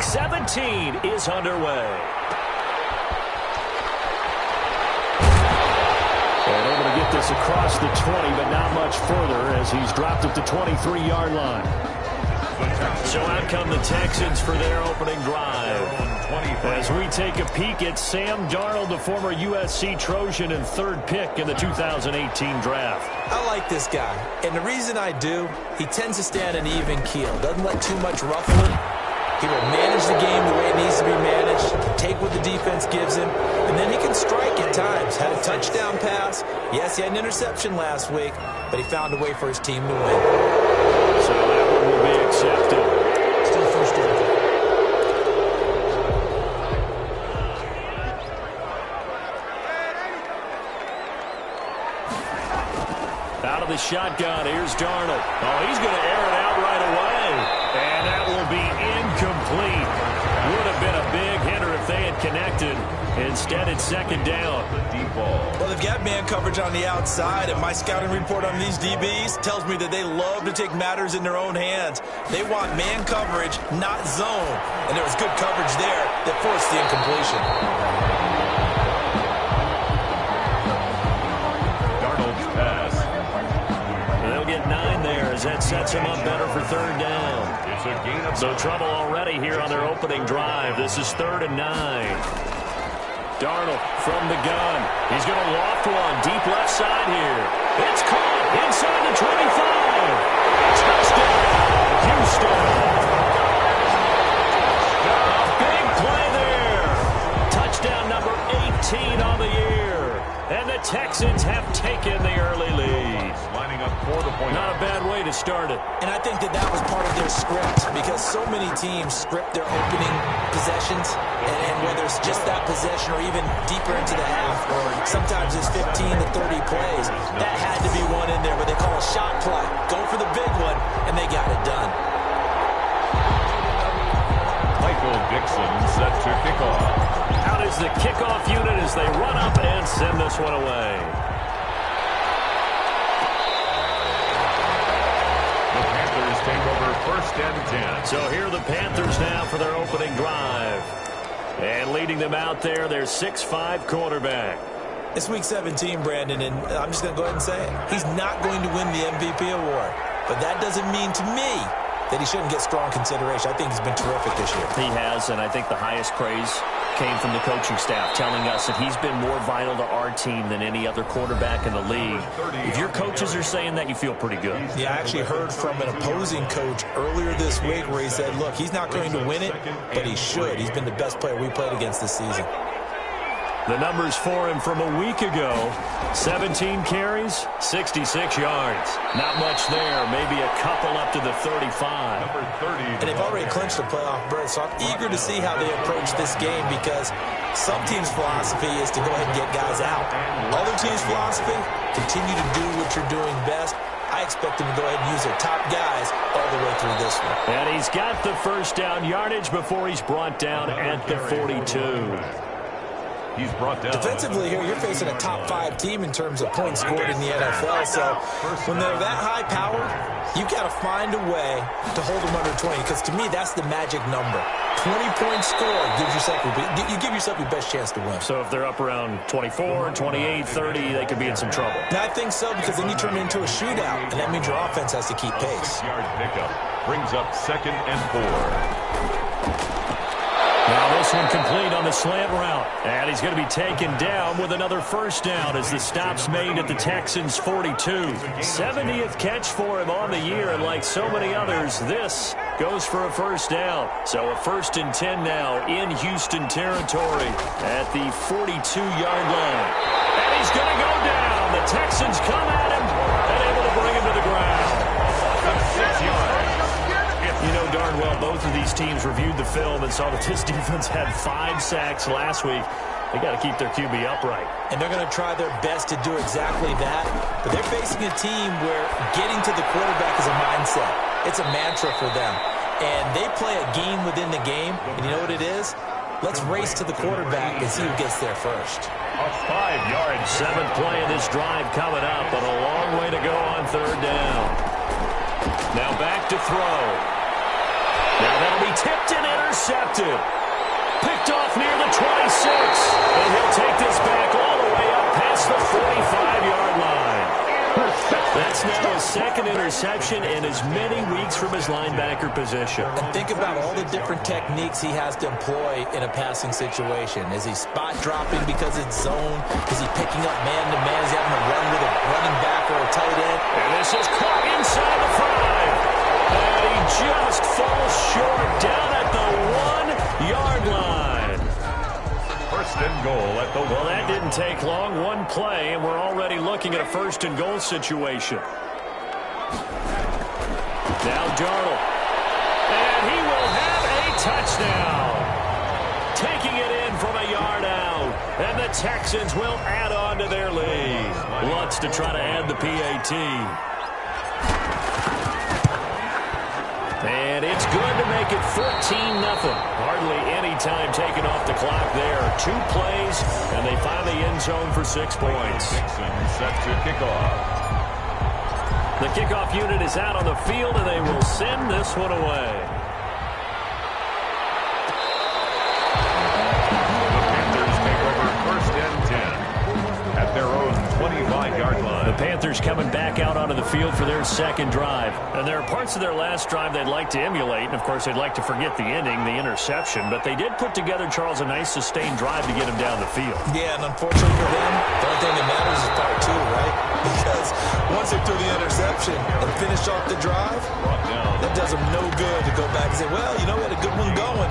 Week 17 is underway. And able to get this across the 20, but not much further as he's dropped at the 23-yard line. So out come the Texans for their opening drive. As we take a peek at Sam Darnold, the former USC Trojan and third pick in the 2018 draft. I like this guy, and the reason I do, he tends to stay on an even keel. Doesn't let too much ruffle him. He will manage the game the way it needs to be managed, take what the defense gives him, and then he can strike at times. Had a touchdown pass. Yes, he had an interception last week, but he found a way for his team to win. So that one will be accepted. Still first down. Out of the shotgun, here's Darnold. Oh, he's going to air it out right away. And that will be incomplete. Would have been a big hitter if they had connected. Instead, it's second down. Deep ball. Well, they've got man coverage on the outside, and my scouting report on these DBs tells me that they love to take matters in their own hands. They want man coverage, not zone. And there was good coverage there that forced the incompletion. Darnold's pass. They'll get 9 there as that sets him up better for third down. It's a gain of so trouble already here on their opening drive. This is 3rd and 9. Darnold from the gun. He's going to loft one deep left side here. It's caught inside the 25. Touchdown, Houston. A big play there. Touchdown number 18 on the year. And the Texans have taken the early lead. Lining up for the point. Not a bad way to start it. And I think that was part of their script because so many teams script their opening possessions, and whether it's just that possession or even deeper into the half, or sometimes it's 15 to 30 plays, that had to be one in there where they call a shot play. Go for the big one, and they got it done. Michael Dixon set to kick off. Out is the kickoff unit as they run up and send this one away. The Panthers take over 1st and 10. So here are the Panthers now for their opening drive. And leading them out there, their 6'5" quarterback. It's Week 17, Brandon, and I'm just going to go ahead and say it. He's not going to win the MVP award. But that doesn't mean to me that he shouldn't get strong consideration. I think he's been terrific this year. He has, and I think the highest praise came from the coaching staff telling us that he's been more vital to our team than any other quarterback in the league. If your coaches are saying that, you feel pretty good. Yeah, I actually heard from an opposing coach earlier this week where he said, look, he's not going to win it, but he should. He's been the best player we played against this season. The numbers for him from a week ago: 17 carries, 66 yards. Not much there, maybe a couple up to the 35. Number 30. And they've already clinched the playoff berth, so I'm eager to see how they approach this game because some teams' philosophy is to go ahead and get guys out. Other teams' philosophy, continue to do what you're doing best. I expect them to go ahead and use their top guys all the way through this one. And he's got the first down yardage before he's brought down at the 42. He's brought down. Defensively here, you're facing a top 5 team in terms of points scored in the NFL. So when they're that high powered, you got to find a way to hold them under 20. Because to me, that's the magic number. 20-point score gives yourself you give yourself your best chance to win. So if they're up around 24, 28, 30, they could be in some trouble. And I think so because then you turn it into a shootout, and that means your offense has to keep pace. Yard pickup brings up 2nd and 4. Now this one complete on the slant route. And he's going to be taken down with another first down as the stop's made at the Texans' 42. 70th catch for him on the year, and like so many others, this goes for a first down. So a 1st and 10 now in Houston territory at the 42-yard line. And he's going to go down. The Texans come at him and able to bring him to the ground. 6 yards. You know darn well both of these teams reviewed the film and saw that this defense had 5 sacks last week. They got to keep their QB upright. And they're going to try their best to do exactly that. But they're facing a team where getting to the quarterback is a mindset. It's a mantra for them. And they play a game within the game. And you know what it is? Let's race to the quarterback and see who gets there first. A 5-yard, 7th play of this drive coming up, but a long way to go on 3rd down. Now back to throw. Now that'll be tipped and intercepted. Picked off near the 26. And he'll take this back all the way up past the 45-yard line. That's now his second interception in as many weeks from his linebacker position. And think about all the different techniques he has to employ in a passing situation. Is he spot dropping because it's zone? Is he picking up man-to-man? Is he having to run with a running back or a tight end? And this is caught inside the 5. And he just falls short down at the 1-yard line. First and goal at the one. Well, that didn't take long. One play, and we're already looking at a first and goal situation. Now Darnold. And he will have a touchdown. Taking it in from a yard out. And the Texans will add on to their lead. Lutz to try to add the PAT. And it's good to make it 14-0. Hardly any time taken off the clock there. 2 plays, and they find the end zone for 6 points. Texans set to kick off. The kickoff unit is out on the field, and they will send this one away. The Panthers take over first and 10 at their own 25-yard line. The Panthers coming back out onto the field for their second drive. And there are parts of their last drive they'd like to emulate. And, of course, they'd like to forget the ending, the interception. But they did put together, Charles, a nice sustained drive to get him down the field. Yeah, and unfortunately for them, the only thing that matters is part 2, right? Because once they threw the interception and finished off the drive, that does them no good to go back and say, well, you know, we had a good one going.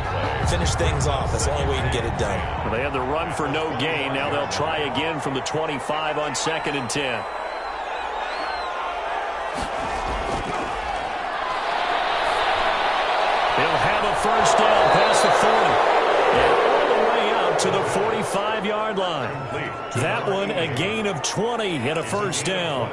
Finish things off. That's the only way you can get it done. Well, they had the run for no gain. Now they'll try again from the 25 on 2nd and 10. He'll have a first down past the 40. And all the way out to the 45-yard line. That one a gain of 20 and a first down.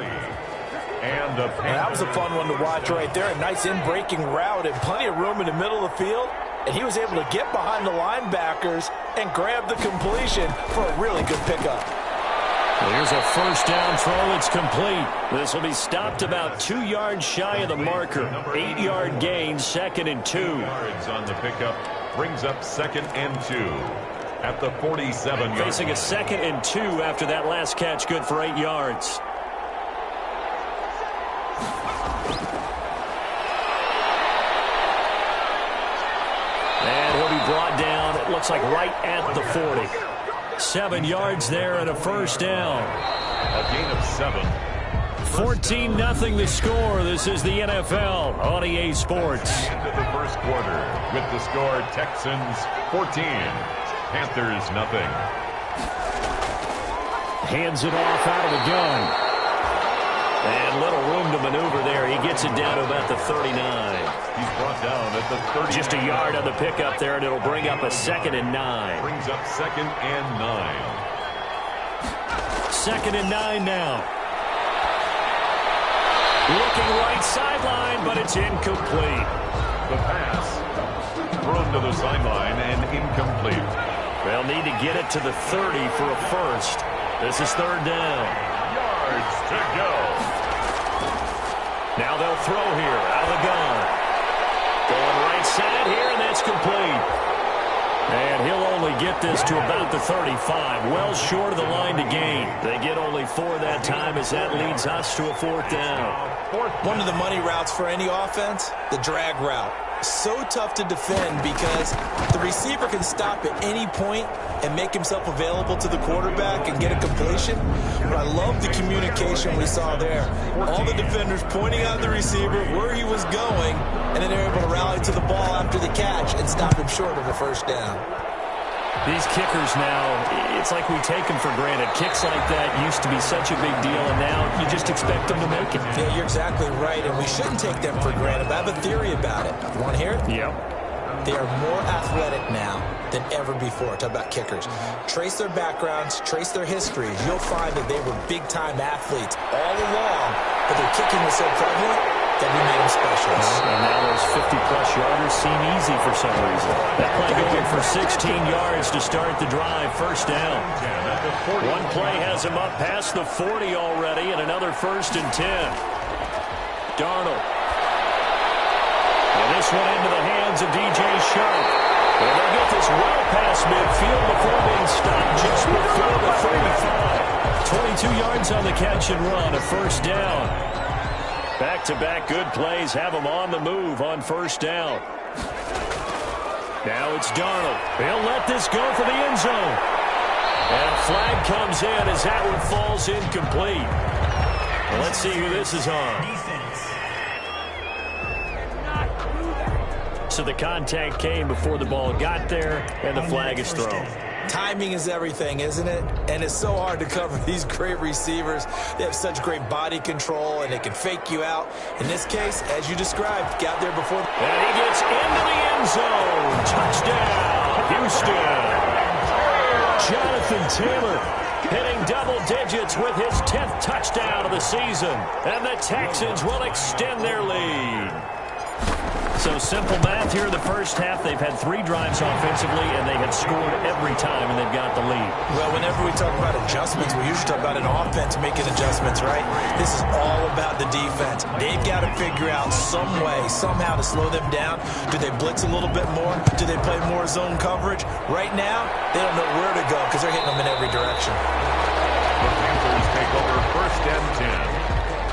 And that was a fun one to watch right there. A nice in-breaking route and plenty of room in the middle of the field. And he was able to get behind the linebackers and grab the completion for a really good pickup. Well, here's a first down throw. It's complete. This will be stopped about 2 yards shy of the marker. 8-yard gain, 2nd and 2. Yards on the pickup brings up 2nd and 2 at the 47. Facing a 2nd and 2 after that last catch, good for 8 yards. And he'll be brought down, it looks like right at the 40. 7 yards there and a first down. A gain of 7. 14-0 the score. This is the NFL on EA Sports. Into the first quarter with the score Texans 14, Panthers nothing. Hands it off out of the gun. And little room to maneuver there. He gets it down to about the 39. He's brought down at the 30. Just a yard on the pickup there, and it'll bring up a 2nd and 9. Brings up 2nd and 9. 2nd and 9 now. Looking right sideline, but it's incomplete. The pass thrown to the sideline and incomplete. They'll need to get it to the 30 for a first. This is 3rd down. Yards to go. Now they'll throw here out of the gun. Going right side here, and that's complete. And he'll only get this to about the 35. Well short of the line to gain. They get only 4 that time as that leads us to a 4th down. One of the money routes for any offense, the drag route. So tough to defend because the receiver can stop at any point and make himself available to the quarterback and get a completion. But I love the communication we saw there. All the defenders pointing out the receiver where he was going, and then they're able to rally to the ball after the catch and stop him short of a first down. These kickers now, it's like we take them for granted. Kicks like that used to be such a big deal, and now you just expect them to make it. Yeah, you're exactly right, and we shouldn't take them for granted. I have a theory about it. Want to hear it? Yep. They are more athletic now than ever before. Talk about kickers. Trace their backgrounds, trace their histories. You'll find that they were big-time athletes all along, but their kicking was so prevalent that we made them specialists. And now those 50-plus yarders seem easy for some reason. That play going for 16 yards to start the drive. First down. One play has him up past the 40 already, and another 1st and 10. Darnold. And this one into the hands of DJ Sharp. And they get this well past midfield before being stopped just before the 35. 22 yards on the catch and run, a first down. Back-to-back good plays have them on the move on first down. Now it's Darnold. He'll let this go for the end zone. And a flag comes in as that one falls incomplete. Well, let's see who this is on. So the contact came before the ball got there, and the flag is thrown. Timing is everything, isn't it? And it's so hard to cover these great receivers. They have such great body control, and they can fake you out. In this case, as you described, got there before. And he gets into the end zone. Touchdown, Houston. Jonathan Taylor hitting double digits with his 10th touchdown of the season. And the Texans will extend their lead. So simple math here in the first half. They've had 3 drives offensively, and they have scored every time, and they've got the lead. Well, whenever we talk about adjustments, we usually talk about an offense making adjustments, right? This is all about the defense. They've got to figure out some way, somehow to slow them down. Do they blitz a little bit more? Do they play more zone coverage? Right now, they don't know where to go because they're hitting them in every direction. The Panthers take over first and 10.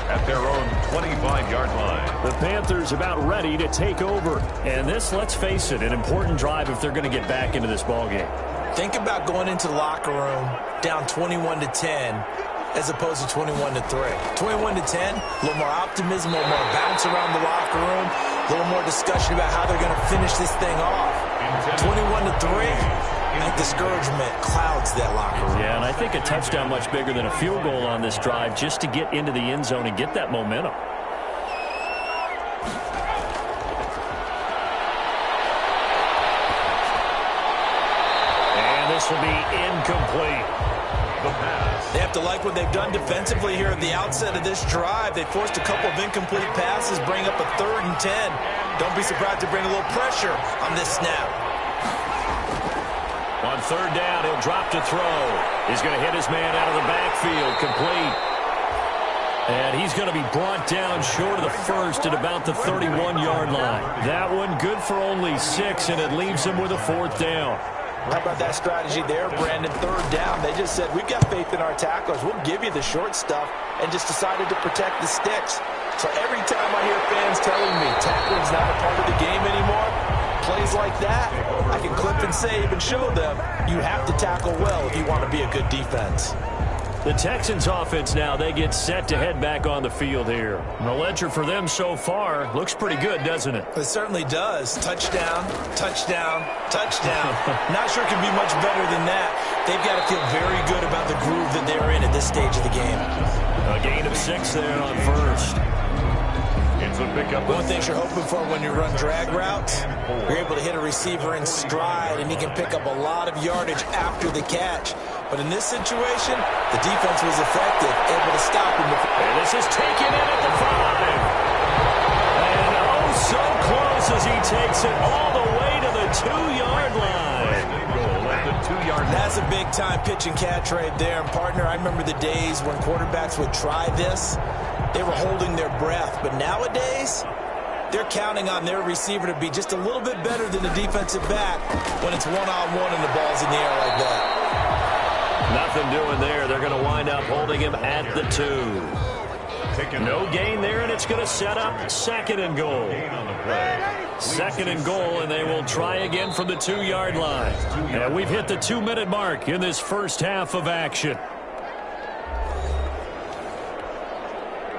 At their own 25-yard line. The Panthers about ready to take over. And this, let's face it, an important drive if they're going to get back into this ballgame. Think about going into the locker room down 21-10 as opposed to 21-3. 21-10, a little more optimism, a little more bounce around the locker room, a little more discussion about how they're going to finish this thing off. 21-3. And discouragement clouds that locker room. Yeah, and I think a touchdown much bigger than a field goal on this drive just to get into the end zone and get that momentum. And this will be incomplete. The pass. They have to like what they've done defensively here at the outset of this drive. They forced a couple of incomplete passes, bring up a 3rd and 10. Don't be surprised to bring a little pressure on this snap. On 3rd down, he'll drop to throw. He's going to hit his man out of the backfield, complete. And he's going to be brought down short of the first at about the 31-yard line. That one good for only 6, and it leaves him with a 4th down. How about that strategy there, Brandon? 3rd down. They just said, we've got faith in our tacklers. We'll give you the short stuff, and just decided to protect the sticks. So every time I hear fans telling me tackling's not a part of the game anymore, plays like that, I can clip and save and show them you have to tackle well if you want to be a good defense. The Texans offense now, they get set to head back on the field here. The ledger for them so far looks pretty good, doesn't it? It certainly does. Touchdown, touchdown, touchdown. Not sure it can be much better than that. They've got to feel very good about the groove that they're in at this stage of the game. A gain of 6 there on first. It's a pickup. One thing you're hoping for when you run drag routes, you're able to hit a receiver in stride, and he can pick up a lot of yardage after the catch. But in this situation, the defense was effective, able to stop him. And this is taken in at the 5. And oh, so close as he takes it all the way to the 2-yard line. That's a big-time pitch and catch right there. And, partner, I remember the days when quarterbacks would try this. They were holding their breath. But nowadays, they're counting on their receiver to be just a little bit better than the defensive back when it's one-on-one and the ball's in the air like that. Nothing doing there. They're going to wind up holding him at the 2. No gain there, and it's going to set up 2nd and goal. 2nd and goal, and they will try again from the 2-yard line. And we've hit the 2-minute mark in this first half of action.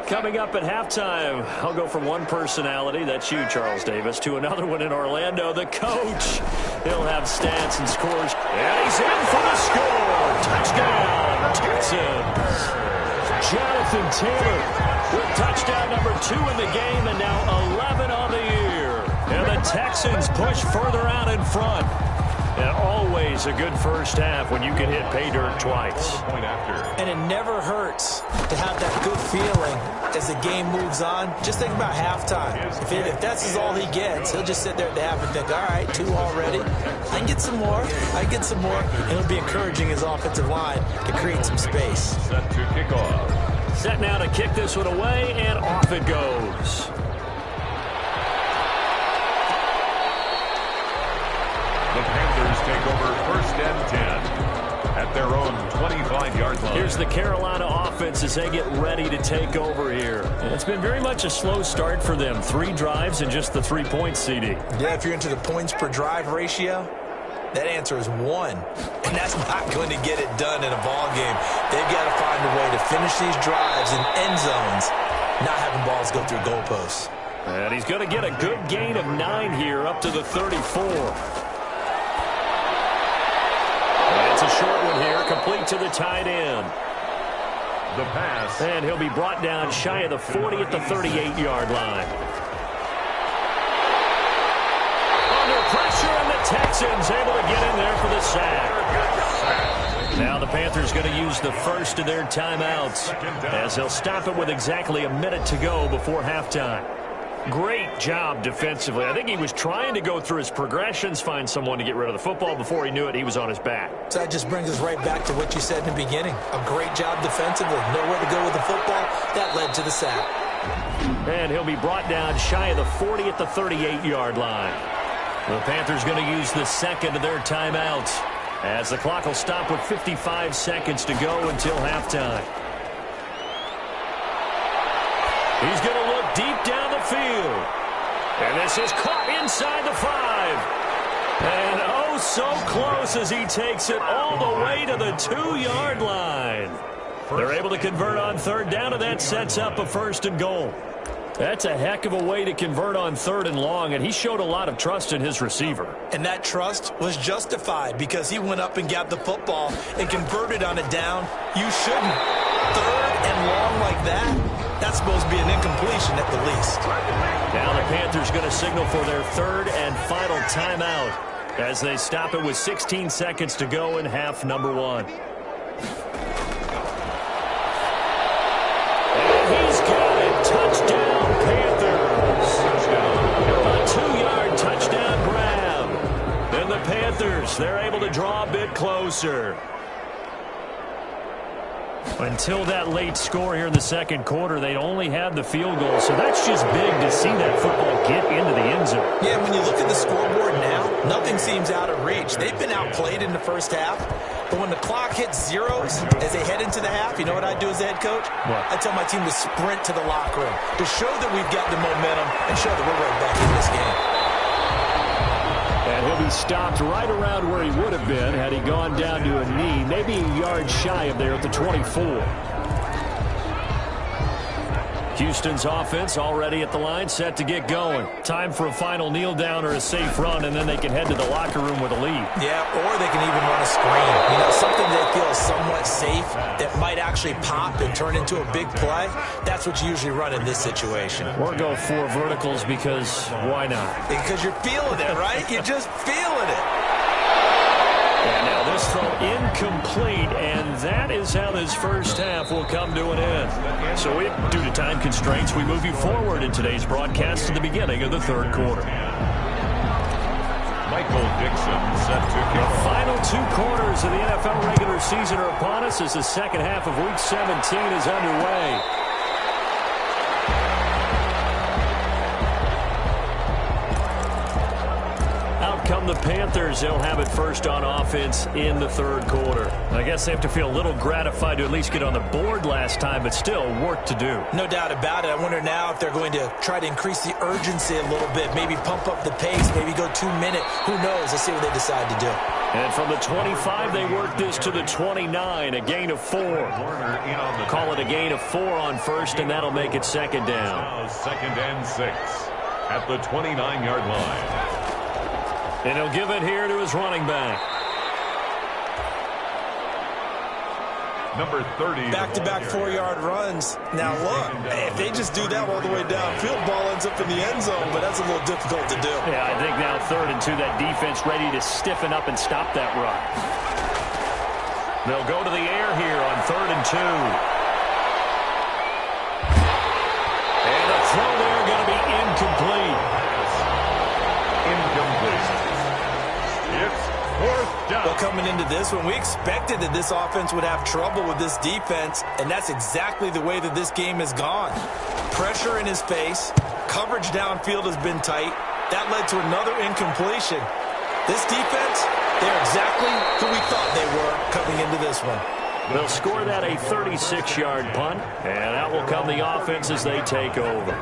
Coming up at halftime, I'll go from one personality, that's you, Charles Davis, to another one in Orlando, the coach. He'll have stats and scores. And he's in for the score. Touchdown, Texans. Jonathan Taylor with touchdown number 2 in the game, and now 11 on the year. And the Texans push further out in front. And always a good first half when you can hit pay dirt twice. And it never hurts to have that good feeling as the game moves on. Just think about halftime. If that's all he gets, he'll just sit there at the half and think, all right, 2 already. I can get some more. I can get some more. And he'll be encouraging his offensive line to create some space. Set to kick off. Set now to kick this one away, and off it goes. The Panthers take over 1st and 10 at their own 25-yard line. Here's the Carolina offense as they get ready to take over here. And it's been very much a slow start for them. 3 drives and just the 3 points, CD. Yeah, if you're into the points per drive ratio, that answer is 1. And that's not going to get it done in a ball game. They've got to find a way to finish these drives in end zones, not having balls go through goalposts. And he's going to get a good gain of 9 here up to the 34. And it's a short one here, complete to the tight end. The pass. And he'll be brought down shy of the 40 at the 38-yard line. Under pressure, and the Texans able to get in there for the sack. Now the Panthers going to use the first of their timeouts as they'll stop it with exactly a minute to go before halftime. Great job defensively. I think he was trying to go through his progressions, find someone to get rid of the football. Before he knew it, he was on his back. So that just brings us right back to what you said in the beginning. A great job defensively. Nowhere to go with the football. That led to the sack. And he'll be brought down shy of the 40 at the 38-yard line. The Panthers going to use the second of their timeouts as the clock will stop with 55 seconds to go until halftime. He's going to look deep down the field. And this is caught inside the 5. And oh, so close as he takes it all the way to the 2-yard line. They're able to convert on 3rd down, and that sets up a 1st and goal. That's a heck of a way to convert on 3rd and long, and he showed a lot of trust in his receiver. And that trust was justified because he went up and got the football and converted on a down. You shouldn't. 3rd and long like that, that's supposed to be an incompletion at the least. Now the Panthers going to signal for their 3rd and final timeout as they stop it with 16 seconds to go in half number 1. And he's got it. Touchdown, Panthers. A 2-yard touchdown grab. And the Panthers, they're able to draw a bit closer. Until that late score here in the second quarter, they'd only had the field goal. So that's just big to see that football get into the end zone. Yeah, when you look at the scoreboard now, nothing seems out of reach. They've been outplayed in the first half. But when the clock hits zeros as they head into the half, you know what I do as the head coach? What? I tell my team to sprint to the locker room to show that we've got the momentum and show that we're right back in this game. And he'll be stopped right around where he would have been had he gone down to a knee, maybe a yard shy of there at the 24. Houston's offense already at the line, set to get going. Time for a final kneel down or a safe run, and then they can head to the locker room with a lead. Yeah, or they can even run a screen. You know, something they feel is somewhat safe that might actually pop and turn into a big play. That's what you usually run in this situation. Or go 4 verticals because why not? Because you're feeling it, right? You're just feeling it. And now this throw incomplete, and that is how this first half will come to an end. So due to time constraints, we move you forward in today's broadcast to the beginning of the 3rd quarter. Michael Dixon set to kick. The final 2 quarters of the NFL regular season are upon us as the second half of Week 17 is underway. Come the Panthers, they'll have it first on offense in the 3rd quarter. I guess they have to feel a little gratified to at least get on the board last time, but still work to do. No doubt about it. I wonder now if they're going to try to increase the urgency a little bit, maybe pump up the pace, maybe go 2-minute. Who knows? Let's see what they decide to do. And from the 25, they work this to the 29, a gain of 4. Call it a gain of 4 on first, and that'll make it 2nd down. Now 2nd and 6 at the 29-yard line. And he'll give it here to his running back. Number 30. Back-to-back 4-yard runs. Now look, if they just do that all the way downfield, ball ends up in the end zone, but that's a little difficult to do. Yeah, I think now 3rd and 2, that defense ready to stiffen up and stop that run. They'll go to the air here on 3rd and 2. And the throw there going to be incomplete. It's 4th down. Well, coming into this one, we expected that this offense would have trouble with this defense, and that's exactly the way that this game has gone. Pressure in his face, coverage downfield has been tight. That led to another incompletion. This defense, they're exactly who we thought they were coming into this one. They'll score that a 36-yard punt, and out will come the offense as they take over.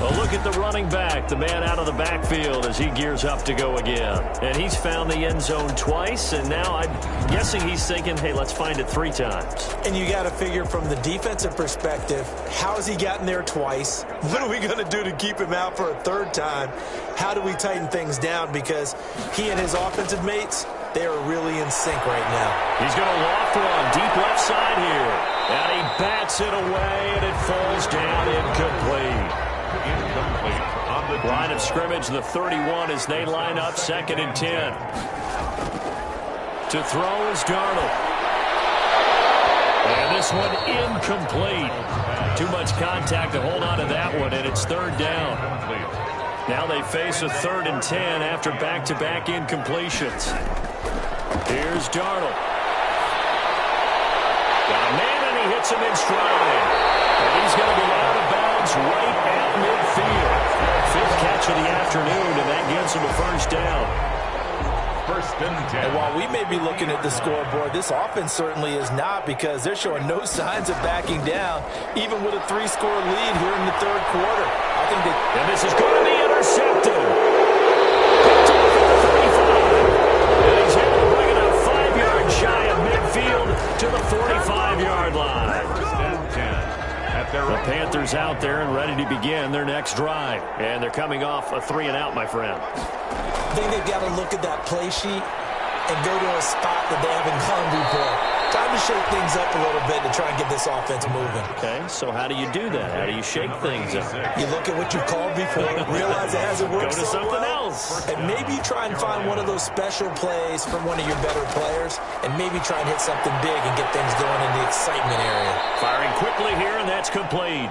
A look at the running back, the man out of the backfield as he gears up to go again. And he's found the end zone twice, and now I'm guessing he's thinking, hey, let's find it 3 times. And you got to figure from the defensive perspective, how has he gotten there twice? What are we going to do to keep him out for a 3rd time? How do we tighten things down? Because he and his offensive mates, they are really in sync right now. He's going to loft one deep left side here. And he bats it away, and it falls down incomplete. On the Line of scrimmage, the 31 as they line up 2nd and 10. To throw is Darnold. And this one incomplete. Too much contact to hold on to that one, and it's 3rd down. Now they face a 3rd and 10 after back-to-back incompletions. Here's Darnold. Got a man, and he hits him in stride. And he's going to be out of bounds right at midfield. 5th catch of the afternoon, and that gives him a 1st down. 1st and 10. And while we may be looking at the scoreboard, this offense certainly is not, because they're showing no signs of backing down, even with a 3-score lead here in the 3rd quarter. I think that... And this is going to be intercepted. Picked off at the 35. And he's able to bring it up 5 yards shy of midfield to the 45-yard line. 1st and 10. The Panthers out there and ready to begin their next drive. And they're coming off a 3-and-out, my friend. I think they've got to look at that play sheet and go to a spot that they haven't gone before. Time to shake things up a little bit to try and get this offense moving. Okay, so how do you do that? How do you shake things up? You look at what you've called before, realize it hasn't worked Go to so something well, else. and maybe try and find one of those special plays from one of your better players, and maybe try and hit something big and get things going in the excitement area. Firing quickly here, and that's complete.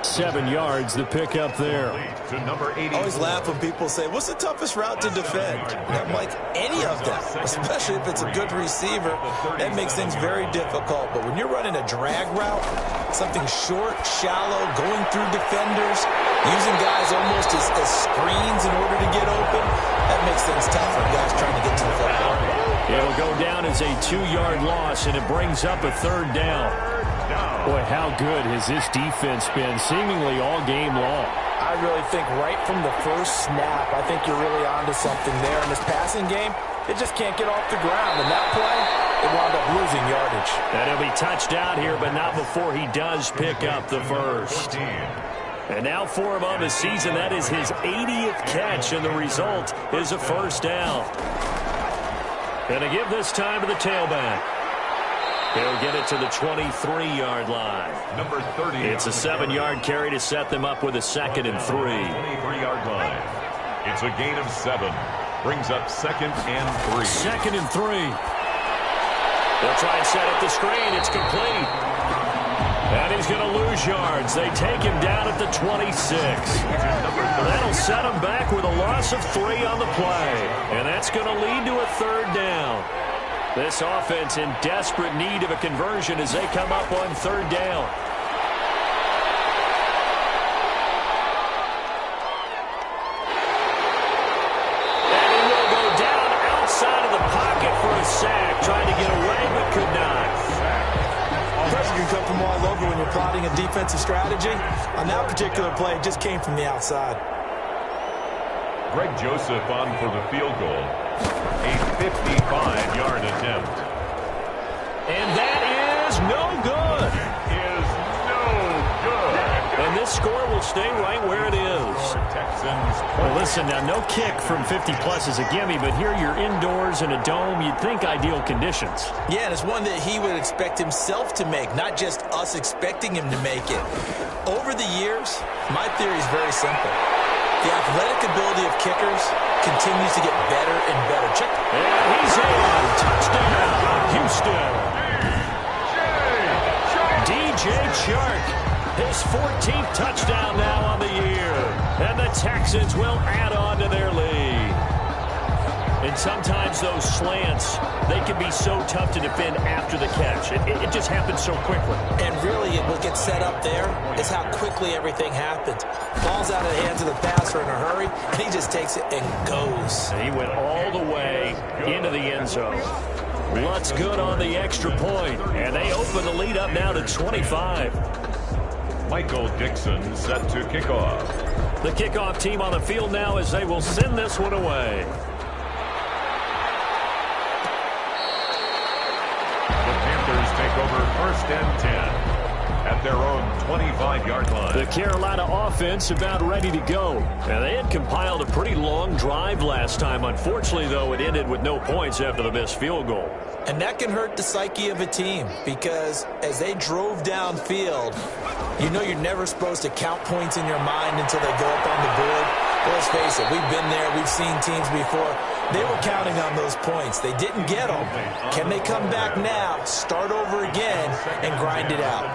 7 yards, the pick up there. To number 80. I always laugh when people say, what's the toughest route to defend? And I'm like, any of them, especially if it's a good receiver. That makes things very difficult. But when you're running a drag route, something short, shallow, going through defenders, using guys almost as screens in order to get open, that makes things tough for guys trying to get to the football. It'll go down as a 2-yard loss, and it brings up a 3rd down. Boy, how good has this defense been seemingly all game long? I really think right from the first snap, I think you're really onto something there. In this passing game, it just can't get off the ground. And that play, it wound up losing yardage. And he'll be touched out here, but not before he does pick up the 1st. And now for him on the season, that is his 80th catch, and the result is a 1st down. Going to give this time to the tailback. He'll get it to the 23-yard line. Number 30. It's a 7-yard carry to set them up with a 2nd and 3. 23-yard line. It's a gain of 7. Brings up 2nd and 3. 2nd and 3. They'll try and set up the screen. It's complete. And he's going to lose yards. They take him down at the 26. That'll set him back with a loss of 3 on the play. And that's going to lead to a 3rd down. This offense in desperate need of a conversion as they come up on 3rd down. And he will go down outside of the pocket for a sack, trying to get away but could not. Pressure can come from all over when you're plotting a defensive strategy. On that particular play, it just came from the outside. Greg Joseph on for the field goal. A 55-yard attempt. And that is no good. Is no good. And this score will stay right where it is. Texans. Well, listen, now no kick from 50-plus is a gimme, but here you're indoors in a dome. You'd think ideal conditions. Yeah, and it's one that he would expect himself to make, not just us expecting him to make it. Over the years, my theory is very simple. The athletic ability of kickers continues to get better and better. Check. And he's in. Touchdown, Houston. DJ Chark, his 14th touchdown now on the year. And the Texans will add on to their lead. And sometimes those slants, they can be so tough to defend after the catch. It just happens so quickly. And really, what gets set up there is how quickly everything happens. Ball's out of the hands of the passer in a hurry, and he just takes it and goes. And he went all the way into the end zone. Lutz good on the extra point, and they open the lead up now to 25. Michael Dixon set to kick off. The kickoff team on the field now as they will send this one away. The Panthers take over 1st and 10 at their own 25-yard line. The Carolina offense about ready to go. And they had compiled a pretty long drive last time. Unfortunately, though, it ended with no points after the missed field goal. And that can hurt the psyche of a team because as they drove downfield, you know you're never supposed to count points in your mind until they go up on the board. Well, let's face it, we've been there. We've seen teams before. They were counting on those points. They didn't get them. Can they come back now, start over again, and grind it out?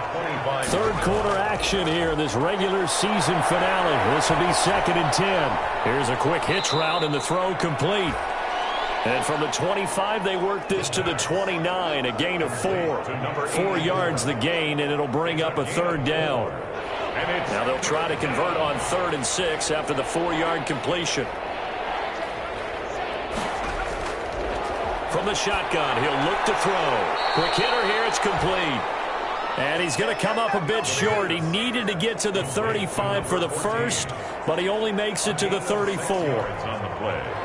Third quarter action here in this regular season finale. This will be 2nd and 10. Here's a quick hitch route and the throw complete. And from the 25, they work this to the 29, a gain of 4. 4 yards the gain, and it'll bring up a 3rd down. Now they'll try to convert on 3rd and 6 after the 4-yard completion. From the shotgun, he'll look to throw. Quick hitter here, it's complete. And he's going to come up a bit short. He needed to get to the 35 for the first, but he only makes it to the 34.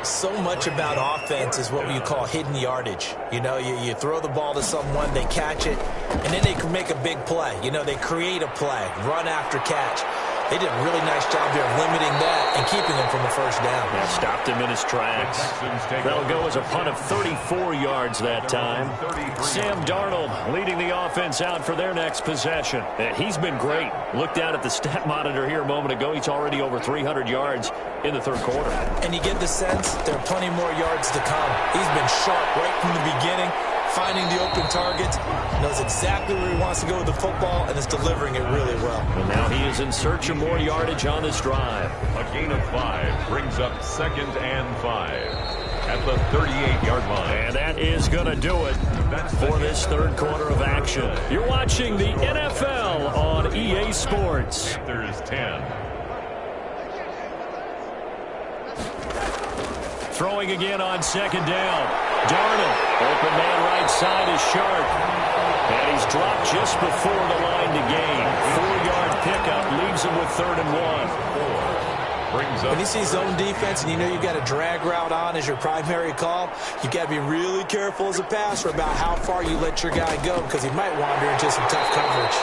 So much about offense is what you call hidden yardage. You know, you throw the ball to someone, they catch it, and then they can make a big play. You know, they create a play, run after catch. They did a really nice job here of limiting that and keeping him from the first down. Yeah, stopped him in his tracks. That'll go as a punt of 34 yards that time. Sam Darnold leading the offense out for their next possession. And he's been great. Looked down at the stat monitor here a moment ago. He's already over 300 yards in the 3rd quarter. And you get the sense there are plenty more yards to come. He's been sharp right from the beginning, finding the open targets, knows exactly where he wants to go with the football, and is delivering it really well. And now he is in search of more yardage on this drive. A gain of 5 brings up 2nd and 5 at the 38-yard line. And that is going to do it for this 3rd quarter of action. You're watching the NFL on EA Sports. Panthers 10. Throwing again on 2nd down. Darnold, open man right side is Sharp. And he's dropped just before the line to gain. 4-yard pickup leaves him with 3rd and 1. When you see zone defense and you know you've got a drag route on as your primary call, you've got to be really careful as a passer about how far you let your guy go because he might wander into some tough coverage.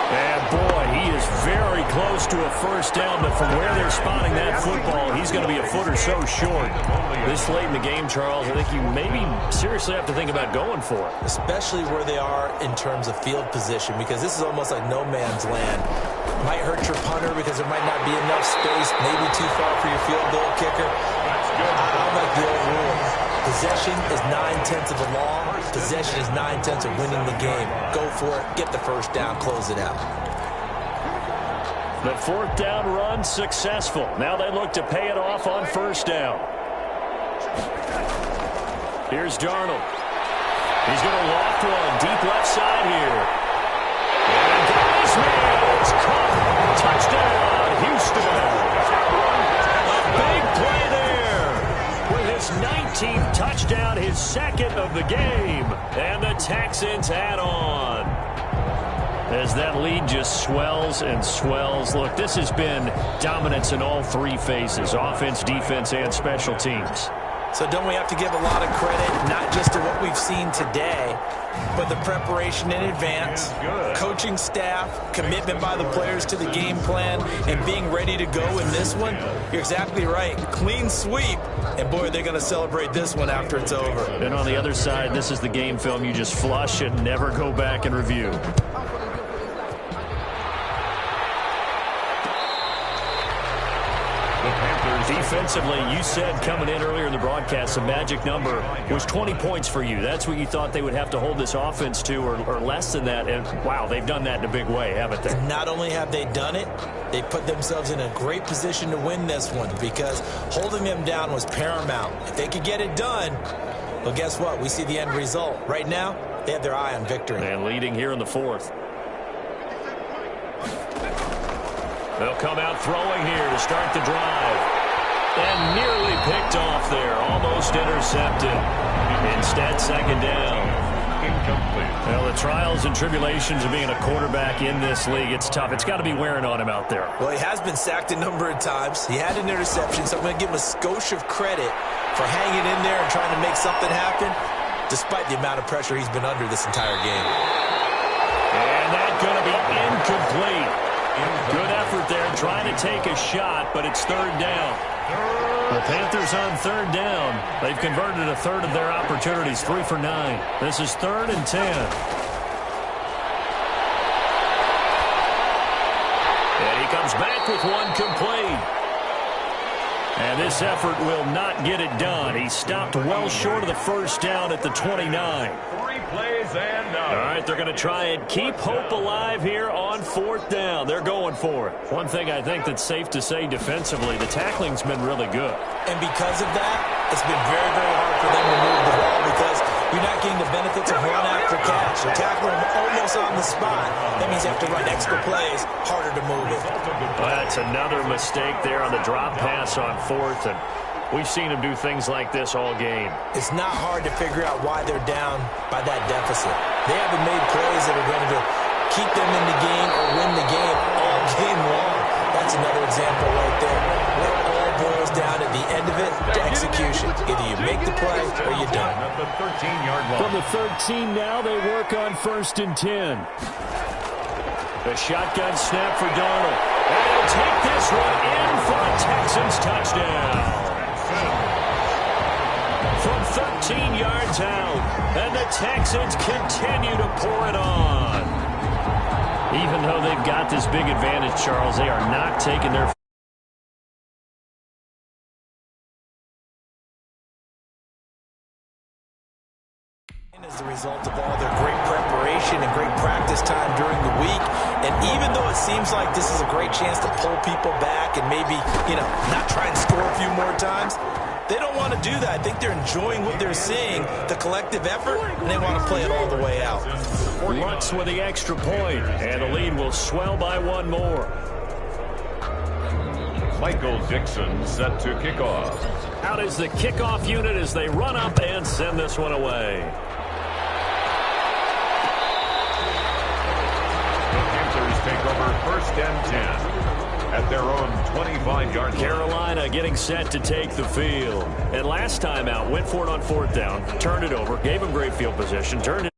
And boy, he is very close to a first down, but from where they're spotting that football, he's going to be a foot or so short. This late in the game, Charles, I think you maybe seriously have to think about going for it. Especially where they are in terms of field position, because this is almost like no man's land. Might hurt your punter because there might not be enough space, maybe too far for your field goal kicker. I like the old rule. Possession is 9/10 of the law. Possession is 9/10 of winning the game. Go for it. Get the first down. Close it out. The 4th down run successful. Now they look to pay it off on 1st down. Here's Darnold. He's going to loft one deep left side here. And goes man. It's caught. Touchdown, Houston. A big play there. With his 19th touchdown, his 2nd of the game. And the Texans add on. As that lead just swells and swells. Look, this has been dominance in all 3 phases, offense, defense, and special teams. So don't we have to give a lot of credit, not just to what we've seen today, but the preparation in advance, coaching staff, commitment by the players to the game plan, and being ready to go in this one? You're exactly right. Clean sweep. And, boy, they're going to celebrate this one after it's over. And on the other side, this is the game film you just flush and never go back and review. The Defensively, you said coming in earlier in the broadcast, the magic number was 20 points for you. That's what you thought they would have to hold this offense to, or less than that. And, wow, they've done that in a big way, haven't they? And not only have they done it, they put themselves in a great position to win this one because holding them down was paramount. If they could get it done, well, guess what? We see the end result. Right now, they have their eye on victory. And leading here in the fourth. They'll come out throwing here to start the drive. And nearly picked off there. Almost intercepted. Instead, second down. Incomplete. Well, the trials and tribulations of being a quarterback in this league, it's tough. It's got to be wearing on him out there. Well, he has been sacked a number of times. He had an interception, so I'm going to give him a skosh of credit for hanging in there and trying to make something happen, despite the amount of pressure he's been under this entire game. And that's going to be incomplete. Good effort there, trying to take a shot, but it's third down. The Panthers on third down. They've converted a third of their opportunities, 3 for 9. This is 3rd and 10. And he comes back with one complete. And this effort will not get it done. He stopped well short of the first down at the 29. 3 plays and out. All right, they're going to try and keep hope alive here on 4th down. They're going for it. One thing I think that's safe to say defensively, the tackling's been really good. And because of that, it's been very, very hard for them to move the ball because you're not getting the benefits of run after catch. You're tackling them almost on the spot. That means you have to run extra plays, harder to move it. Well, that's another mistake there on the drop pass on 4th, and we've seen them do things like this all game. It's not hard to figure out why they're down by that deficit. They haven't made plays that are going to keep them in the game or win the game all game long. That's another example right there. It all boils down at the end of it to execution. Either you make the play or you don't. At the 13-yard line. From the 13 now, they work on 1st and 10. The shotgun snap for Darnold. And he'll take this one in for a Texans touchdown. From 13 yards out. And the Texans continue to pour it on. Even though they've got this big advantage, Charles, they are not taking their as a result of all their great preparation and great practice time during the week. And even though it seems like this is a great chance to pull people back and maybe, not try and score a few more times, they don't want to do that. I think they're enjoying what they're seeing, the collective effort, and they want to play it all the way out. Lutz with the extra point, and the lead will swell by one more. Michael Dixon set to kick off. Out is the kickoff unit as they run up and send this one away. The Panthers take over 1st and 10 at their own 25-yard line. Carolina getting set to take the field. And last time out, went for it on 4th down, turned it over, gave them great field position, turned it.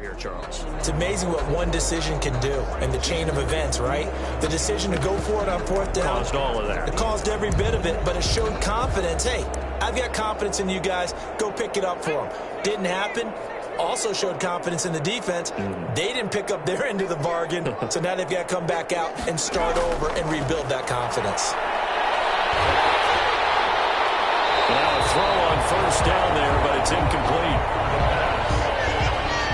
Here, Charles. It's amazing what one decision can do in the chain of events, right? The decision to go for it on 4th down. Caused all of that. It caused every bit of it, but it showed confidence. Hey, I've got confidence in you guys. Go pick it up for them. Didn't happen. Also showed confidence in the defense. They didn't pick up their end of the bargain, so now they've got to come back out and start over and rebuild that confidence. Now a throw on 1st down there, but it's incomplete.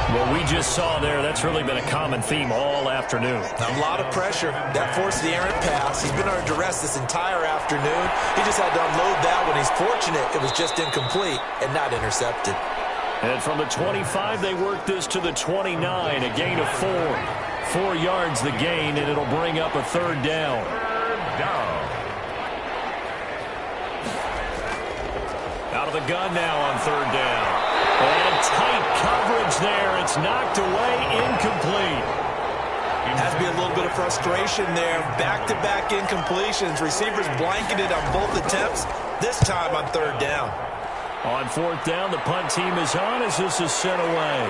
What we just saw there, that's really been a common theme all afternoon. A lot of pressure. That forced the errant pass. He's been under duress this entire afternoon. He just had to unload that one. He's fortunate it was just incomplete and not intercepted. And from the 25, they work this to the 29, a gain of 4. 4 yards the gain, and it'll bring up a 3rd down. Out of the gun now on 3rd down. And tight coverage there. It's knocked away, incomplete. Has to be a little bit of frustration there. Back-to-back incompletions. Receivers blanketed on both attempts, this time on 3rd down. On 4th down, the punt team is on as this is sent away.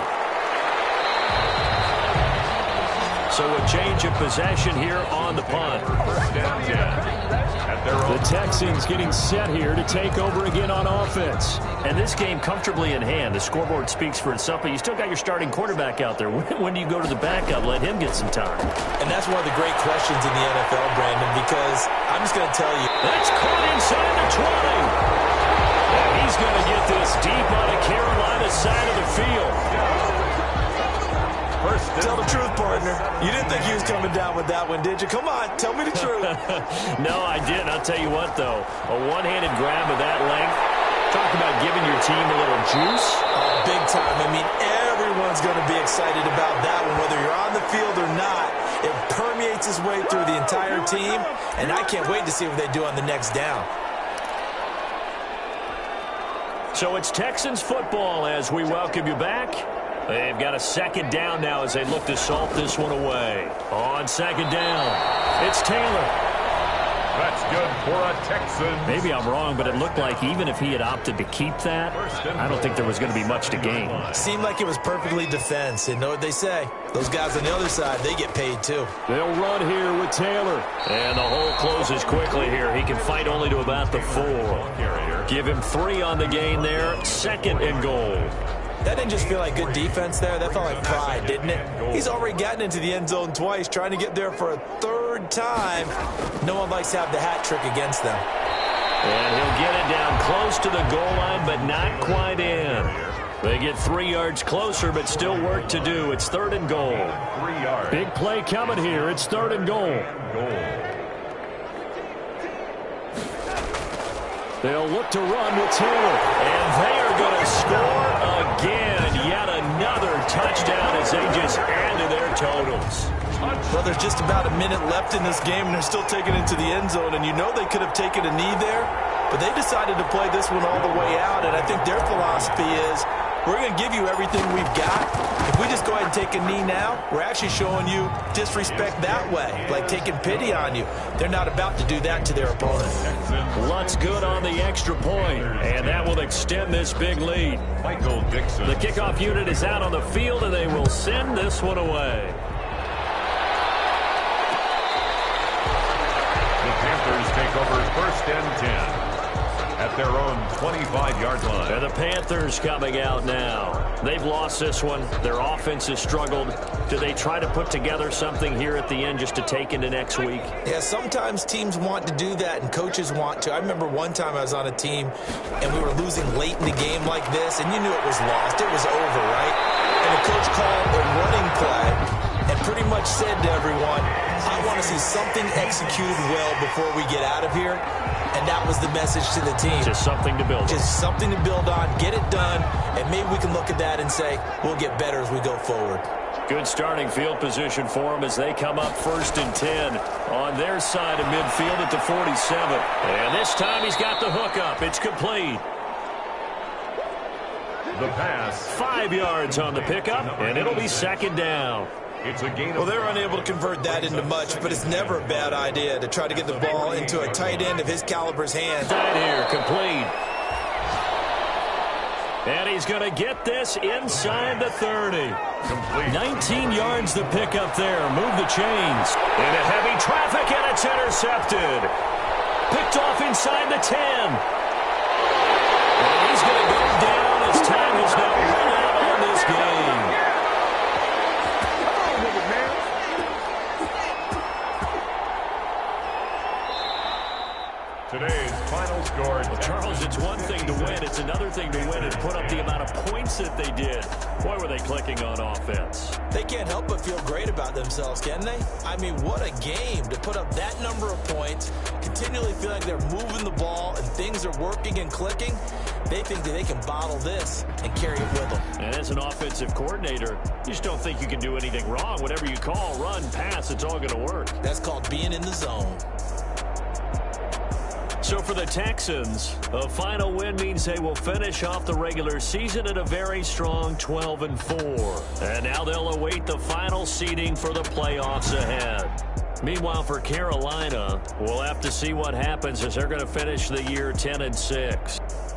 So a change of possession here on the punt. 1st and 10 at at their own. The Texans getting set here to take over again on offense. And this game comfortably in hand. The scoreboard speaks for itself, but you still got your starting quarterback out there. When do you go to the backup? Let him get some time. And that's one of the great questions in the NFL, Brandon, because I'm just going to tell you. That's caught inside the 20. And he's going to get this deep on the Carolina side of the field. Tell the truth, partner. You didn't think he was coming down with that one, did you? Come on, tell me the truth. No, I didn't. I'll tell you what, though. A one-handed grab of that length. Talk about giving your team a little juice. Big time. I mean, everyone's going to be excited about that one, whether you're on the field or not. It permeates its way through the entire team, and I can't wait to see what they do on the next down. So it's Texans football as we welcome you back. They've got a second down now as they look to salt this one away. On second down, it's Taylor. That's good for a Texan. Maybe I'm wrong, but it looked like even if he had opted to keep that, I don't think there was going to be much to gain. Seemed like it was perfectly defense. And know what they say? Those guys on the other side, they get paid too. They'll run here with Taylor. And the hole closes quickly here. He can fight only to about the 4. Give him 3 on the gain there. 2nd and goal. That didn't just feel like good defense there. That felt like pride, didn't it? He's already gotten into the end zone twice, trying to get there for a 3rd time. No one likes to have the hat trick against them. And he'll get it down close to the goal line, but not quite in. They get 3 yards closer, but still work to do. It's 3rd and goal. 3 yards. Big play coming here. It's 3rd and goal. They'll look to run with Taylor. And they are going to score again. Yet another touchdown as they just add to their totals. Well, there's just about a minute left in this game, and they're still taking it to the end zone. And you know they could have taken a knee there, but they decided to play this one all the way out. And I think their philosophy is, we're going to give you everything we've got. If we just go ahead and take a knee now, we're actually showing you disrespect that way, like taking pity on you. They're not about to do that to their opponent. Lutz good on the extra point, and that will extend this big lead. Michael Dixon. The kickoff unit is out on the field, and they will send this one away. The Panthers take over 1st and 10. At their own 25-yard line. And the Panthers coming out now. They've lost this one. Their offense has struggled. Do they try to put together something here at the end just to take into next week? Yeah, sometimes teams want to do that and coaches want to. I remember one time I was on a team and we were losing late in the game like this, and you knew it was lost. It was over, right? And the coach called a running play and pretty much said to everyone, I want to see something executed well before we get out of here. And that was the message to the team. Just something to build on. Just something to build on, get it done, and maybe we can look at that and say, we'll get better as we go forward. Good starting field position for them as they come up 1st and 10 on their side of midfield at the 47. And this time he's got the hook up. It's complete. The pass. 5 yards on the pickup, and it'll be 2nd down. It's a gain of... Well, they're unable to convert that into much, but it's never a bad idea to try to get the ball into a tight end of his caliber's hands. Right here, complete. And he's going to get this inside the 30. Complete. 19 yards the pickup there. Move the chains. Into heavy traffic, and it's intercepted. Picked off inside the 10. And he's going to go down as time has now run out on this game. Today's final score. Well, Charles, it's one thing to win. It's another thing to win and put up the amount of points that they did. Boy, were they clicking on offense. They can't help but feel great about themselves, can they? I mean, what a game to put up that number of points, continually feel like they're moving the ball and things are working and clicking. They think that they can bottle this and carry it with them. And as an offensive coordinator, you just don't think you can do anything wrong. Whatever you call, run, pass, it's all going to work. That's called being in the zone. So for the Texans, a final win means they will finish off the regular season at a very strong 12-4. And now they'll await the final seeding for the playoffs ahead. Meanwhile, for Carolina, we'll have to see what happens as they're going to finish the year 10-6.